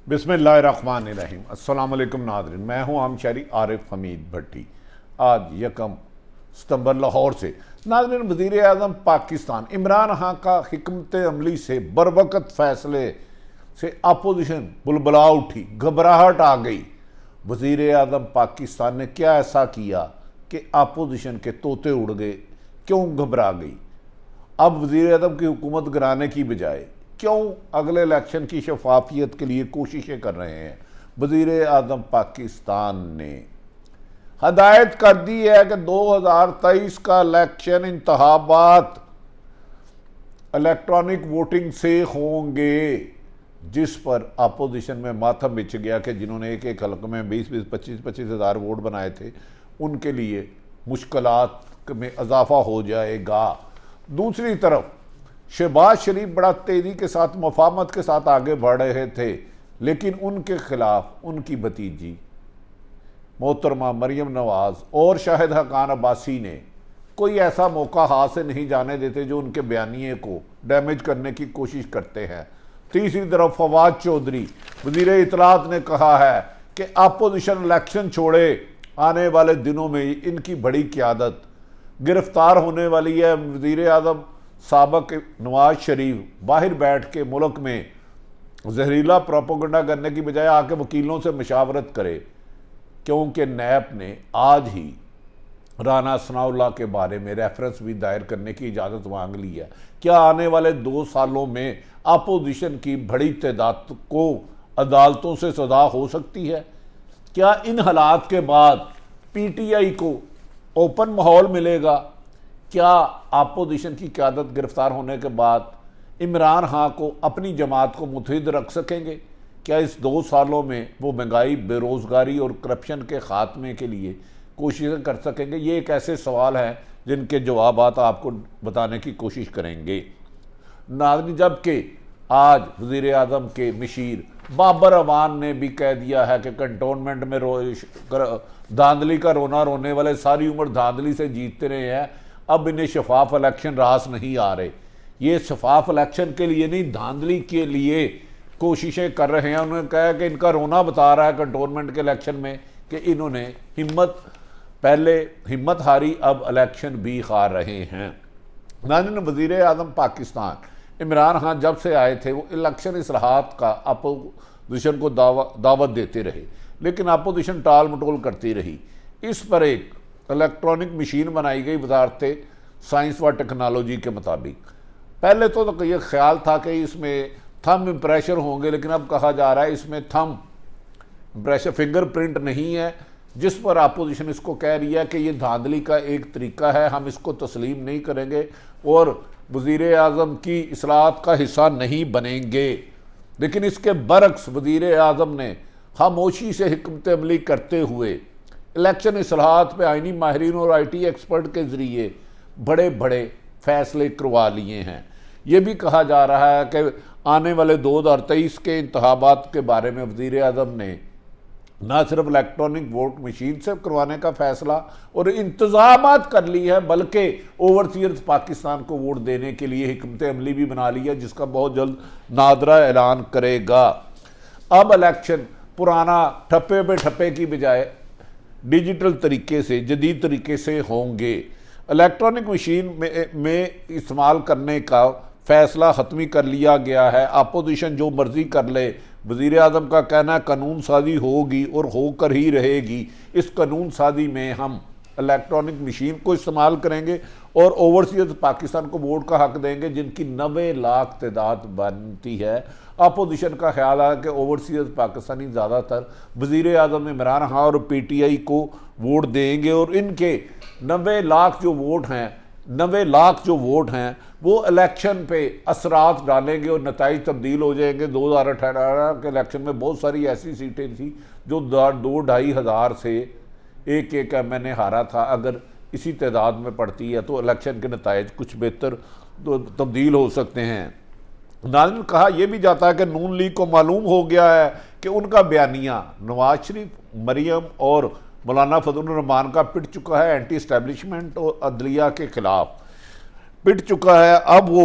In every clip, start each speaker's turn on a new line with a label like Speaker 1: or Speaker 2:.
Speaker 1: बिस्मिल्लाहिर्रहमानिर्रहीम। अस्सलाम वालेकुम नाज़रीन, मैं हूं आमशरी आरिफ हमीद भट्टी। आज 1 सितंबर लाहौर से। नाज़रीन, वज़ीर आज़म पाकिस्तान इमरान खान का हिकमत अमली से बरवक़्त फ़ैसले से अपोजिशन बुलबुला उठी, घबराहट आ गई। वज़ीर आज़म पाकिस्तान ने क्या ऐसा किया कि अपोजिशन के तोते उड़ गए? क्यों घबरा गई? अब वज़ीर आज़म की हुकूमत गिराने की बजाय क्यों अगले इलेक्शन की शफाफियत के लिए कोशिशें कर रहे हैं? वज़ीर आज़म पाकिस्तान ने हदायत कर दी है कि 2023 का इलेक्शन इंतखाबात इलेक्ट्रॉनिक वोटिंग से होंगे, जिस पर अपोजिशन में माथा बिछ गया कि जिन्होंने एक एक हल्के में 20-20, 25-25 हज़ार वोट बनाए थे, उनके लिए मुश्किलात में इजाफा हो जाएगा। दूसरी तरफ शहबाज शरीफ बड़ा तेज़ी के साथ मुफाहमत के साथ आगे बढ़ रहे थे, लेकिन उनके खिलाफ उनकी भतीजी मोहतरमा मरियम नवाज़ और शाहिद हक़ान अब्बासी ने कोई ऐसा मौका हाथ से नहीं जाने देते जो उनके बयानिए को डैमेज करने की कोशिश करते हैं। तीसरी तरफ फवाद चौधरी वज़ीर इत्तलात ने कहा है कि अपोजिशन इलेक्शन छोड़े, आने वाले दिनों में इनकी बड़ी क़यादत गिरफ्तार होने वाली है। वज़ीर आज़म साबक नवाज शरीफ बाहर बैठ के मुल्क में जहरीला प्रोपेगेंडा करने की बजाय आके वकीलों से मशावरत करे, क्योंकि नैब ने आज ही राना सनाउल्लाह के बारे में रेफरेंस भी दायर करने की इजाज़त मांग ली है। क्या आने वाले 2 सालों में अपोजिशन की बड़ी तादाद को अदालतों से सज़ा हो सकती है? क्या इन हालात के बाद PTI को ओपन माहौल मिलेगा? क्या अपोजिशन की क़यादत गिरफ्तार होने के बाद इमरान खान को अपनी जमात को मुतहिद रख सकेंगे? क्या इस 2 सालों में वो महंगाई, बेरोज़गारी और करप्शन के ख़ात्मे के लिए कोशिशें कर सकेंगे? ये एक ऐसे सवाल हैं जिनके जवाब आपको बताने की कोशिश करेंगे। नाज़रीन, जबकि आज वज़ीर आज़म के मशीर बाबर अवान ने भी कह दिया है कि कंटोनमेंट में धांधली का रोना रोने वाले सारी उम्र धांधली से जीतते रहे हैं, अब इन्हें शफाफ इलेक्शन रास नहीं आ रहे। ये शफाफ इलेक्शन के लिए नहीं, धांधली के लिए कोशिशें कर रहे हैं। उन्होंने कहा कि इनका रोना बता रहा है कंटोनमेंट के इलेक्शन में कि इन्होंने पहले हिम्मत हारी, अब इलेक्शन भी हार रहे हैं। नाज़रीन, वज़ीर आज़म पाकिस्तान इमरान खान जब से आए थे वो इलेक्शन इसलाहात का अपोजिशन को दावत देते रहे, लेकिन अपोजिशन टाल मटोल करती रही। इस पर एक इलेक्ट्रॉनिक मशीन बनाई गई वजारत साइंस व टेक्नोलॉजी के मुताबिक। पहले तो ये ख्याल था कि इसमें थंब इम्प्रेशर होंगे, लेकिन अब कहा जा रहा है इसमें थंब इम्प्रेशर फिंगरप्रिंट नहीं है, जिस पर अपोजिशन इसको कह रही है कि ये धांधली का एक तरीका है, हम इसको तस्लीम नहीं करेंगे और वज़ीर आज़म की इस्लाहत का हिस्सा नहीं बनेंगे। लेकिन इसके बरक्स वज़ीर आज़म ने खामोशी से हिकमत अमली करते हुए इलेक्शन इस्लाहात पे आइनी माहिरीन और IT एक्सपर्ट के ज़रिए बड़े बड़े फैसले करवा लिए हैं। ये भी कहा जा रहा है कि आने वाले 2023 के इंतखाबात के बारे में वज़ीर आज़म ने न सिर्फ इलेक्ट्रॉनिक वोट मशीन से करवाने का फ़ैसला और इंतज़ामात कर ली है, बल्कि ओवरसीयर्स पाकिस्तान को वोट देने के लिए हिकमत अमली भी बना ली है, जिसका बहुत जल्द नादरा ऐलान करेगा। अब इलेक्शन पुराना ठप्पे पे ठप्पे की बजाय डिजिटल तरीके से, जदीद तरीके से होंगे। इलेक्ट्रॉनिक मशीन में इस्तेमाल करने का फ़ैसला हतमी कर लिया गया है। अपोजिशन जो मर्ज़ी कर ले, वज़ीर आज़म का कहना है कानून साजी होगी और होकर ही रहेगी। इस कानून साजी में हम इलेक्ट्रॉनिक मशीन को इस्तेमाल करेंगे और ओवरसीज़ पाकिस्तान को वोट का हक देंगे, जिनकी 90 लाख तादाद बनती है। अपोजिशन का ख्याल है कि ओवरसीज़ पाकिस्तानी ज़्यादातर वज़ीर आज़म इमरान खान और PTI को वोट देंगे और इनके 90 लाख जो वोट हैं वो इलेक्शन पे असरात डालेंगे और नताइज तब्दील हो जाएंगे। 2018 के इलेक्शन में बहुत सारी ऐसी सीटें थी जो 2-2.5 हज़ार से एक MNA हारा था। अगर इसी तादाद में पड़ती है तो इलेक्शन के नताइज कुछ बेहतर तब्दील हो सकते हैं। नाज़रीन, कहा यह भी जाता है कि नून लीग को मालूम हो गया है कि उनका बयानिया नवाज शरीफ, मरियम और मौलाना फजलुर रहमान का पिट चुका है, एंटी इस्टेब्लिशमेंट और अदलिया के खिलाफ पिट चुका है। अब वो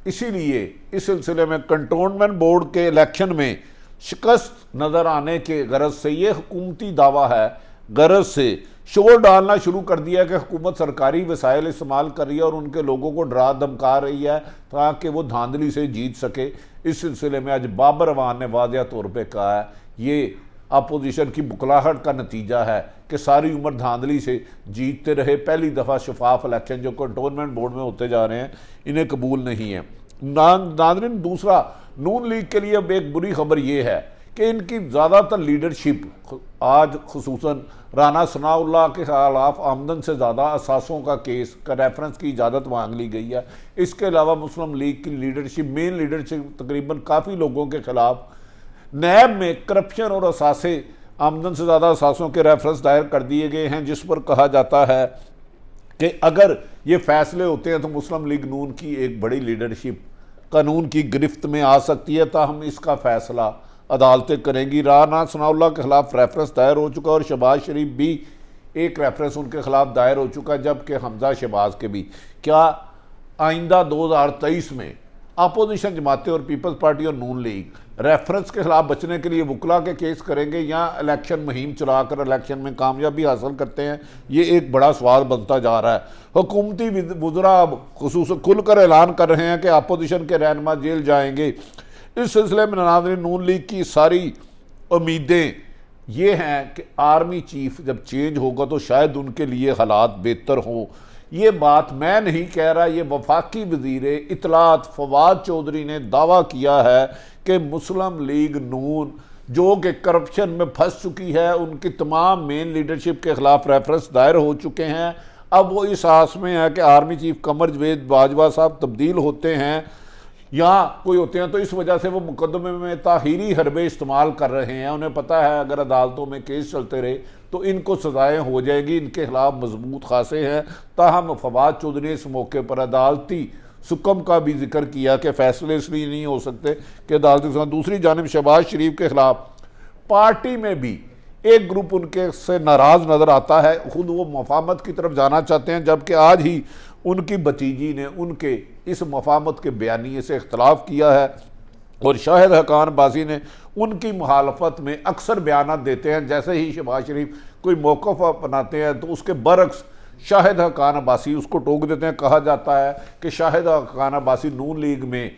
Speaker 1: इसीलिए इस सिलसिले में कंटोनमेंट बोर्ड के इलेक्शन में शिकस्त नज़र आने के गरज से, ये हुकूमती दावा है, गरज से शोर डालना शुरू कर दिया कि हुकूमत सरकारी वसाइल इस्तेमाल कर रही है और उनके लोगों को डरा धमका रही है ताकि वो धांधली से जीत सके। इस सिलसिले में आज बाबर अवान ने वाज़ेह तौर पे कहा है ये अपोजिशन की बुकलाहट का नतीजा है कि सारी उम्र धांधली से जीतते रहे। पहली दफ़ा शफाफ इलेक्शन जो कंटोनमेंट बोर्ड में होते जा रहे हैं इन्हें कबूल नहीं है। नाज़रीन, दूसरा नून लीग के लिए अब एक बुरी खबर ये है कि इनकी ज़्यादातर लीडरशिप, आज खुसूसन राना सनाउल्लाह के खिलाफ आमदन से ज़्यादा असासों का केस का रेफरेंस की इजाज़त मांग ली गई है। इसके अलावा मुस्लिम लीग की लीडरशिप, मेन लीडरशिप तकरीबन काफ़ी लोगों के खिलाफ नैब में करप्शन और असासे, आमदन से ज़्यादा असासों के रेफरेंस दायर कर दिए गए हैं, जिस पर कहा जाता है कि अगर ये फैसले होते हैं तो मुस्लिम लीग नून की एक बड़ी लीडरशिप कानून की गिरफ्त में आ सकती है। ताहम इसका फैसला अदालतें करेंगी। राना सनाउल्लाह के खिलाफ रेफरेंस दायर हो चुका और शहबाज शरीफ भी एक रेफरेंस उनके खिलाफ दायर हो चुका, जबकि हमजा शहबाज के भी। क्या आइंदा 2023 में अपोजिशन जमातें और पीपल्स पार्टी और नून लीग रेफरेंस के खिलाफ बचने के लिए वकला के केस करेंगे या इलेक्शन मुहिम चलाकर इलेक्शन में कामयाबी हासिल करते हैं? ये एक बड़ा सवाल बनता जा रहा है। हुकूमती वज़रा अब खुसूस खुलकर ऐलान कर रहे हैं कि अपोजिशन के रहनुमा जेल जाएंगे। इस सिलसिले में नाज़रीन, नून लीग की सारी उम्मीदें ये हैं कि आर्मी चीफ जब चेंज होगा तो शायद उनके लिए हालात बेहतर हों। ये बात मैं नहीं कह रहा, ये वफाकी वज़ीर इत्तलात फवाद चौधरी ने दावा किया है कि मुस्लिम लीग नून जो कि करप्शन में फंस चुकी है, उनकी तमाम मेन लीडरशिप के खिलाफ रेफरेंस दायर हो चुके हैं। अब वो इस आस में है कि आर्मी चीफ कमर जवेद बाजवा साहब तब्दील होते हैं या कोई होते हैं तो इस वजह से वो मुकदमे में ताहीरी हरबे इस्तेमाल कर रहे हैं। उन्हें पता है अगर अदालतों में केस चलते रहे तो इनको सजाएं हो जाएगी, इनके खिलाफ मजबूत खासे हैं। ताहम फवाद चौधरी ने इस मौके पर अदालती सुकम का भी जिक्र किया कि फैसले इसलिए नहीं हो सकते कि अदालती। दूसरी जानिब शहबाज शरीफ के खिलाफ पार्टी में भी एक ग्रुप उनके से नाराज़ नज़र आता है, खुद वो मफामत की तरफ जाना चाहते हैं, जबकि आज ही उनकी भतीजी ने उनके इस मफामत के बयानिए से इख्तलाफ किया है और शाहिद हकान अब्बासी ने उनकी मुखालफत में अक्सर बयान देते हैं। जैसे ही शहबाज शरीफ कोई मौक़िफ़ अपनाते हैं तो उसके बरक्स शाहिद हकान अब्बासी उसको टोक देते हैं। कहा जाता है कि शाहिद हकान अब्बासी नून लीग में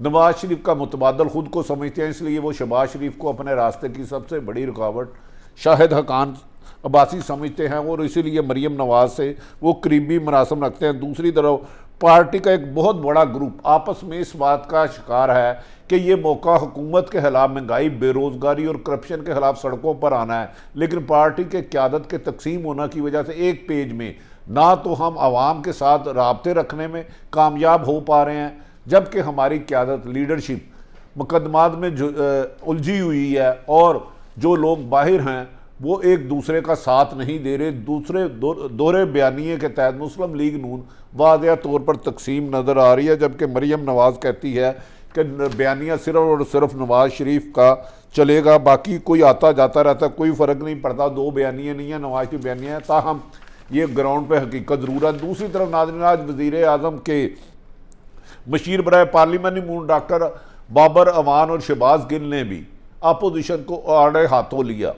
Speaker 1: नवाज शरीफ का मुतबादल खुद को समझते हैं, इसलिए वो शहबाज शरीफ को अपने रास्ते की सबसे बड़ी रुकावट शाहिद हकान अब्बासी समझते हैं और इसीलिए मरीम नवाज से वो करीबी मनासब रखते हैं। दूसरी तरफ पार्टी का एक बहुत बड़ा ग्रुप आपस में इस बात का शिकार है कि ये मौका हुकूमत के खिलाफ महंगाई, बेरोज़गारी और करप्शन के खिलाफ सड़कों पर आना है, लेकिन पार्टी के क़यादत के तकसीम होने की वजह से एक पेज में ना तो हम आवाम के साथ राब्ते रखने में कामयाब हो पा रहे हैं, जबकि हमारी क़यादत लीडरशिप मुकदमात में उलझी हुई है और जो लोग बाहर हैं वो एक दूसरे का साथ नहीं दे रहे। दूसरे दोहरे बयानिए के तहत मुस्लिम लीग नून वाज़ेह तौर पर तकसीम नज़र आ रही है, जबकि मरीम नवाज़ कहती है कि बयानिया सिर्फ और सिर्फ नवाज शरीफ का चलेगा, बाकी कोई आता जाता रहता, कोई फ़र्क नहीं पड़ता, दो बयानियाँ नहीं है, नवाज की बयानियाँ है। ताहम ये ग्राउंड पर हकीकत ज़रूर है। दूसरी तरफ नाज़रीन, आज वज़ीर आज़म के मशीर बराए पार्लियामानी मून डॉक्टर बाबर अवान और शहबाज गिल ने भी अपोजिशन को आड़े हाथों लिया।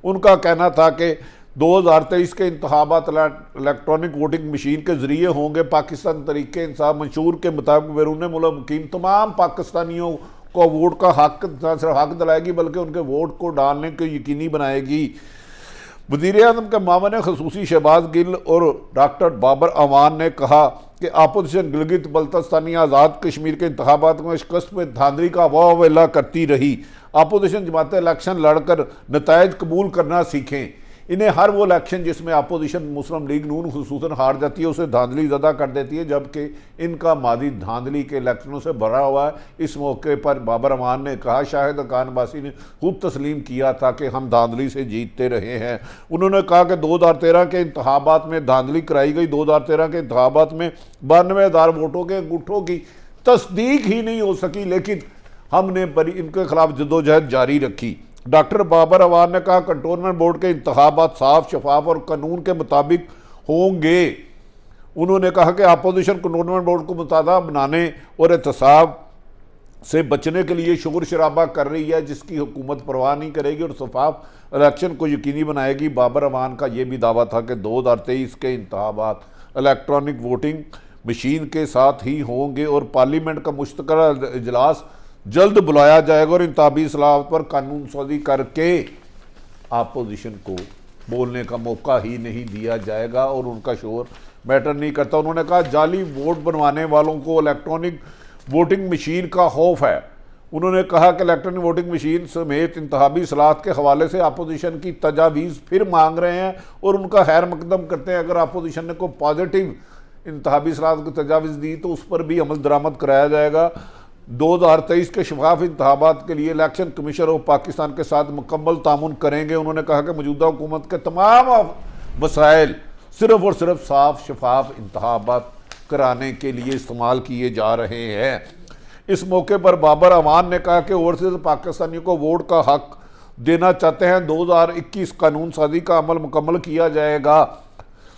Speaker 1: उनका कहना था कि 2023 के इंतखाबात इलेक्ट्रॉनिक वोटिंग मशीन के ज़रिए होंगे। पाकिस्तान तरीके इंसाफ मंशूर के मुताबिक बैरून मुल्क मुकीम तमाम पाकिस्तानियों को वोट का हक न सिर्फ हक दिलाएगी बल्कि उनके वोट को डालने को यकीनी बनाएगी। वज़ीर आज़म के मामले खसूसी शहबाज गिल और डॉक्टर बाबर अवान ने कहा कि अपोजिशन गिलगित बल्तिस्तानी आज़ाद कश्मीर के इंतखाबात में शिकस्त में धांधली का वावेला करती रही। अपोजिशन जमातें इलेक्शन लड़कर नतायज कबूल करना सीखें। इन्हें हर वो इलेक्शन जिसमें अपोजिशन मुस्लिम लीग नून खुसूसन हार जाती है उसे धांधली ज़दा कर देती है, जबकि इनका मादी धांधली के इलेक्शनों से भरा हुआ है। इस मौके पर बाबर अमान ने कहा, शाहिद हकान अब्बासी ने खुद तस्लीम किया था कि हम धांधली से जीतते रहे हैं। उन्होंने कहा कि 2013 के इंतखाबात में धांधली कराई गई। 2013 के इंतखाबात में 92,000 वोटों के अंगूठों की तस्दीक ही नहीं हो सकी, लेकिन हमने बड़ी इनके खिलाफ जदोजहद जारी रखी। डॉक्टर बाबर अवान ने कहा, कंटोनमेंट बोर्ड के इंतखाबात साफ, शफाफ और कानून के मुताबिक होंगे। उन्होंने कहा कि अपोजिशन कंटोनमेंट बोर्ड को मुतादा बनाने और एहतसाब से बचने के लिए शोर शराबा कर रही है, जिसकी हुकूमत परवाह नहीं करेगी और शफाफ इलेक्शन को यकीनी बनाएगी। बाबर अवान का यह भी दावा था कि 2023 के इंतखाबात इलेक्ट्रॉनिक वोटिंग मशीन के साथ ही होंगे और पार्लियामेंट का मुश्तरका इजलास जल्द बुलाया जाएगा और इंतखाबी इस्लाहत पर कानून साजी करके अपोजिशन को बोलने का मौका ही नहीं दिया जाएगा और उनका शोर मैटर नहीं करता। उन्होंने कहा जाली वोट बनवाने वालों को इलेक्ट्रॉनिक वोटिंग मशीन का खौफ है। उन्होंने कहा कि इलेक्ट्रॉनिक वोटिंग मशीन समेत इंतखाबी इस्लाहत के हवाले से अपोजिशन की तजावीज़ फिर मांग रहे हैं और उनका खैर मकदम करते हैं। अगर अपोजिशन ने कोई पॉजिटिव इंतखाबी इस्लाहत की तजावीज़ दी तो उस पर भी अमल दरामद कराया जाएगा। 2023 के शफाफ इंतखाबात के लिए इलेक्शन कमीशन ऑफ पाकिस्तान के साथ मुकम्मल तामुन करेंगे। उन्होंने कहा कि मौजूदा हुकूमत के तमाम वसाइल सिर्फ और सिर्फ साफ शफाफ इंतखाबात कराने के लिए इस्तेमाल किए जा रहे हैं। इस मौके पर बाबर अवान ने कहा कि ओवरसीज पाकिस्तानियों को वोट का हक देना चाहते हैं। 2021 कानून साजी का अमल मुकम्मल किया जाएगा।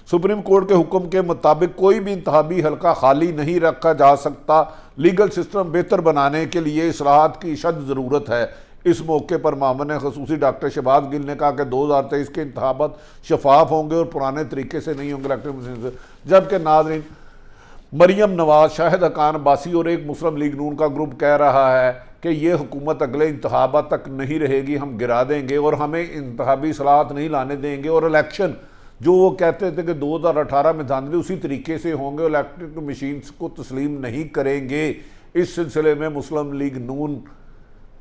Speaker 1: सुप्रीम कोर्ट के हुक्म के मुताबिक कोई भी इंतखाबी हल्का खाली नहीं रखा जा सकता। लीगल सिस्टम बेहतर बनाने के लिए इस्लाहात की शद ज़रूरत है। इस मौके पर मामले खसूसी डॉक्टर शहबाज गिल ने कहा कि 2023 के इंतखाबात शफाफ होंगे और पुराने तरीके से नहीं होंगे इलेक्ट्रॉनिक मशीन से। जबकि नाज़रीन, मरियम नवाज, शाहिद हकान अब्बासी और एक मुस्लिम लीग नून का ग्रुप कह रहा है कि ये हुकूमत अगले इंतखाबात तक नहीं रहेगी, हम गिरा देंगे और हमें इंतखाबी इस्लाहात नहीं लाने देंगे और इलेक्शन जो वो कहते थे कि 2018 में धांधली उसी तरीके से होंगे, इलेक्ट्रिक मशीन्स को तस्लीम नहीं करेंगे। इस सिलसिले में मुस्लिम लीग नून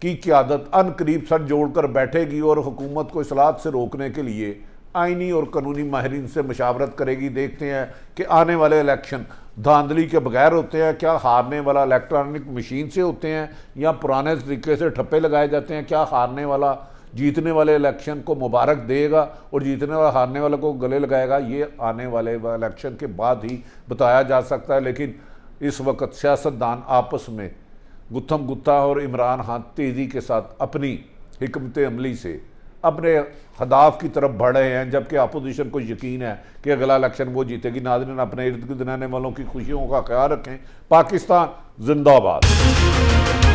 Speaker 1: की क़यादत अनकरीब सर जोड़कर बैठेगी और हुकूमत को इस्लाहात से रोकने के लिए आइनी और कानूनी माहिरीन से मशावरत करेगी। देखते हैं कि आने वाले इलेक्शन धांधली के बगैर होते हैं, क्या हारने वाला इलेक्ट्रॉनिक मशीन से होते हैं या पुराने तरीके से ठप्पे लगाए जाते हैं। क्या हारने वाला जीतने वाले इलेक्शन को मुबारक देगा और जीतने वाला हारने वाले को गले लगाएगा, ये आने वाले इलेक्शन के बाद ही बताया जा सकता है। लेकिन इस वक्त सियासतदान आपस में गुत्थम गुत्था और इमरान खान तेज़ी के साथ अपनी हिकमत अमली से अपने हदाफ की तरफ बढ़ रहे हैं, जबकि अपोजिशन को यकीन है कि अगला इलेक्शन वो जीतेगी। नाज़रीन, अपने इर्द गिर्द रहने वालों की खुशियों का ख्याल रखें। पाकिस्तान जिंदाबाद।